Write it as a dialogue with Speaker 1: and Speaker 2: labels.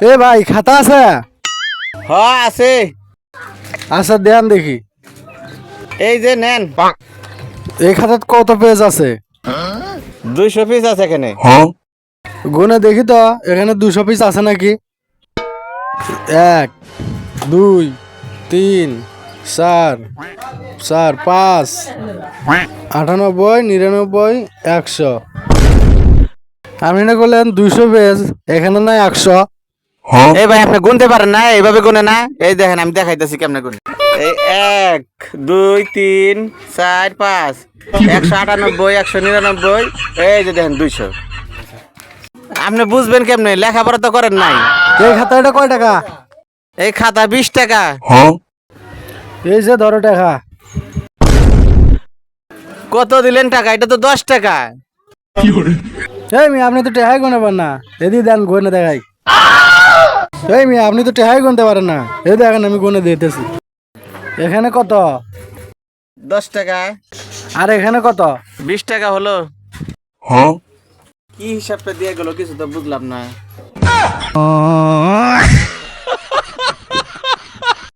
Speaker 1: এ ভাই খাতা আছে?
Speaker 2: হ্যাঁ আছে।
Speaker 1: আচ্ছা দেন দেখি।
Speaker 2: এই যে নেন।
Speaker 1: এই খাতাত কত পেজ আছে?
Speaker 2: 200 পিস আছে এখানে।
Speaker 1: গুনে দেখি তো এখানে 200 পিস আছে নাকি। 1 2 3 4 4 5 98 99 100। আপনি না করলেন 200 পেজ, এখানে নাই 100।
Speaker 2: এই ভাই আপনি গুনতে পারেন না, এইভাবে গুনে না। এই দেখেন আমি দেখাইতেছি কেমনে গুনে। এই 1 2 3 4 5 198 199, এই যে দেখেন 200। আপনি বুঝবেন কেমনে? লেখাপড়া তো করেন নাই।
Speaker 1: এই খাতা এটা কয় টাকা?
Speaker 2: এই খাতা 20 টাকা।
Speaker 1: এই যে ধরো টাকা।
Speaker 2: কত দিলেন টাকা? এটা তো 10 টাকা।
Speaker 1: এই মিয়া আপনি তো টেহাই গুনে পারেন না, এদি দেন গুনে দেখাই। এই মিয়া আপনি তো টেহাই গুনতে পারেন না, এই দেখেন আমি গুনে দিতেছি। এখানে কত?
Speaker 2: 10 টাকা।
Speaker 1: আর এখানে কত?
Speaker 2: 20 টাকা হলো। কি হিসাবটা দিয়ে গেল কিছু তো বুঝলাম না।